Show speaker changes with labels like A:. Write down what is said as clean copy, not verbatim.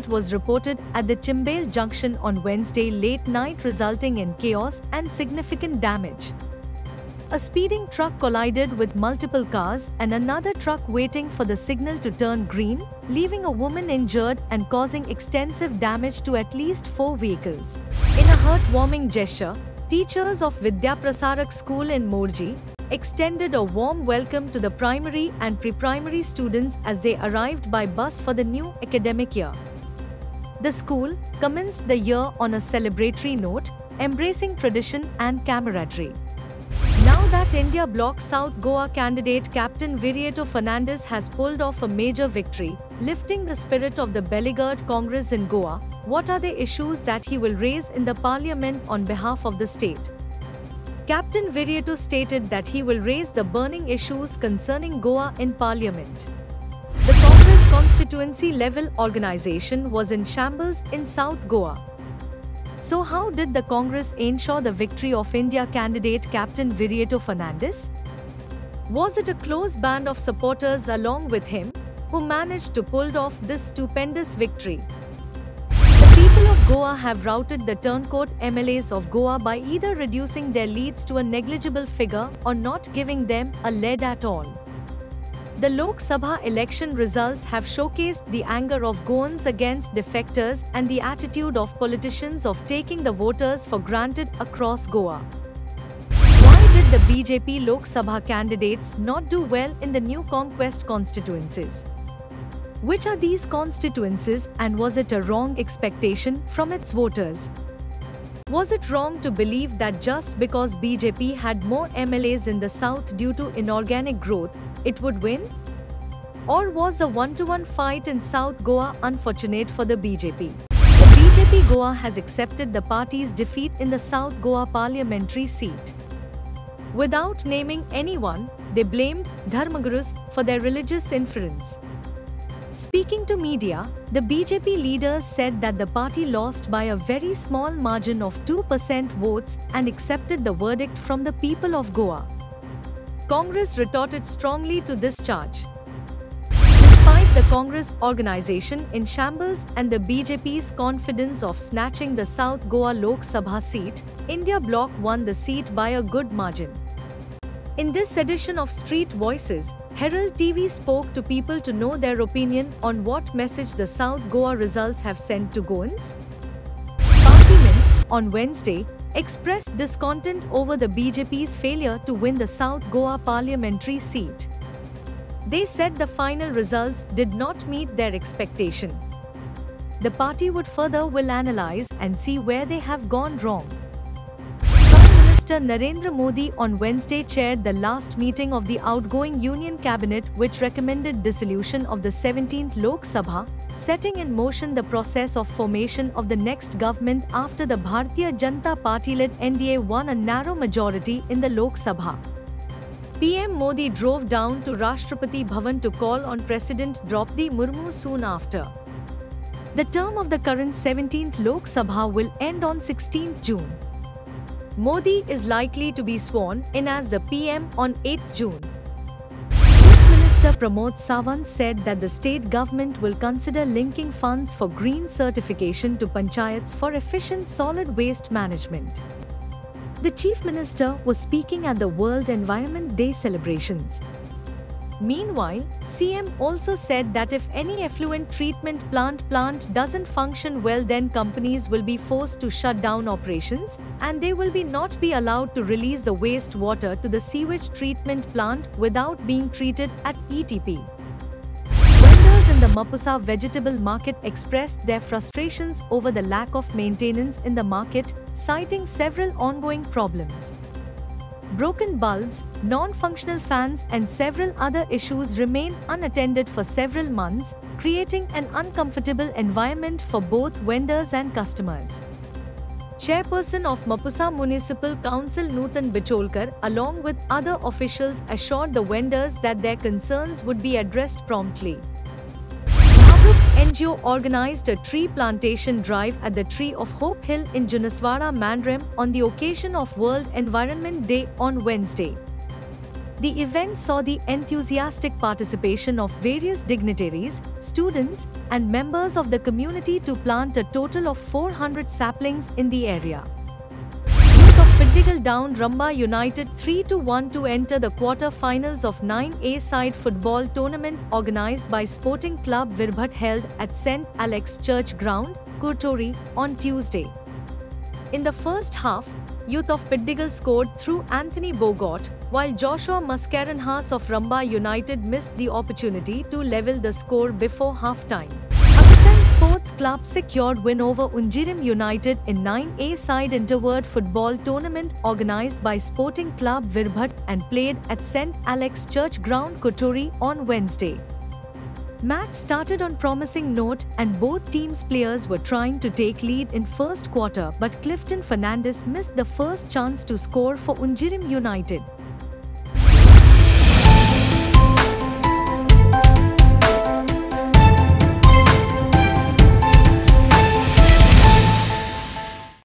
A: accident was reported at the Chimbale junction on Wednesday late night, resulting in chaos and significant damage. A speeding truck collided with multiple cars and another truck waiting for the signal to turn green, leaving a woman injured and causing extensive damage to at least 4 vehicles. In a heartwarming gesture, teachers of Vidyaprasarak School in Morji extended a warm welcome to the primary and pre-primary students as they arrived by bus for the new academic year. The school commenced the year on a celebratory note, embracing tradition and camaraderie. Now that India Bloc South Goa candidate Captain Virieto Fernandes has pulled off a major victory, lifting the spirit of the beleaguered Congress in Goa, what are the issues that he will raise in the parliament on behalf of the state? Captain Virieto stated that he will raise the burning issues concerning Goa in parliament. The Congress constituency level organization was in shambles in South Goa. So how did the Congress ensure the victory of India candidate Captain Virieto Fernandes? Was it a close band of supporters along with him who managed to pull off this stupendous victory? The people of Goa have routed the turncoat MLAs of Goa by either reducing their leads to a negligible figure or not giving them a lead at all. The Lok Sabha election results have showcased the anger of Goans against defectors and the attitude of politicians of taking the voters for granted across Goa. Why did the BJP Lok Sabha candidates not do well in the new conquest constituencies? Which are these constituencies, and was it a wrong expectation from its voters? Was it wrong to believe that just because BJP had more MLAs in the south due to inorganic growth, it would win? Or was the one-to-one fight in South Goa unfortunate for the BJP? The BJP Goa has accepted the party's defeat in the South Goa parliamentary seat. Without naming anyone, they blamed Dharmagurus for their religious inference. Speaking to media, the BJP leaders said that the party lost by a very small margin of 2% votes and accepted the verdict from the people of Goa. Congress retorted strongly to this charge. Despite the Congress organization in shambles and the BJP's confidence of snatching the South Goa Lok Sabha seat, India Bloc won the seat by a good margin. In this edition of Street Voices, Herald TV spoke to people to know their opinion on what message the South Goa results have sent to Goans. Partymen, on Wednesday, expressed discontent over the BJP's failure to win the South Goa parliamentary seat. They said the final results did not meet their expectation. The party would further will analyze and see where they have gone wrong. Prime Minister Narendra Modi on Wednesday chaired the last meeting of the outgoing Union Cabinet, which recommended dissolution of the 17th Lok Sabha, setting in motion the process of formation of the next government after the Bharatiya Janata Party-led NDA won a narrow majority in the Lok Sabha. PM Modi drove down to Rashtrapati Bhavan to call on President Draupadi Murmu soon after. The term of the current 17th Lok Sabha will end on 16th June. Modi is likely to be sworn in as the PM on 8th June. Chief Minister Pramod Sawant said that the state government will consider linking funds for green certification to panchayats for efficient solid waste management. The Chief Minister was speaking at the World Environment Day celebrations. Meanwhile, CM also said that if any effluent treatment plant doesn't function well, then companies will be forced to shut down operations and they will not be allowed to release the wastewater to the sewage treatment plant without being treated at ETP. Vendors in the Mapusa vegetable market expressed their frustrations over the lack of maintenance in the market, citing several ongoing problems. Broken bulbs, non-functional fans and several other issues remain unattended for several months, creating an uncomfortable environment for both vendors and customers. Chairperson of Mapusa Municipal Council Nutan Bicholkar, along with other officials, assured the vendors that their concerns would be addressed promptly. NGO organized a tree plantation drive at the Tree of Hope Hill in Junaswada, Mandrem on the occasion of World Environment Day on Wednesday. The event saw the enthusiastic participation of various dignitaries, students, and members of the community to plant a total of 400 saplings in the area. Youth of Pindigal downed Ramba United 3-1 to enter the quarter-finals of 9A side football tournament organized by Sporting Club Virbhat held at St. Alex Church Ground, Kurtori, on Tuesday. In the first half, Youth of Pindigal scored through Anthony Bogot, while Joshua Mascarenhas of Ramba United missed the opportunity to level the score before half-time. Agasan Sports Club secured win over Unjirim United in 9A side interward football tournament organized by Sporting Club Virbhat and played at St. Alex Church Ground, Kurtori on Wednesday. Match started on promising note and both teams' players were trying to take lead in first quarter, but Clifton Fernandez missed the first chance to score for Unjirim United.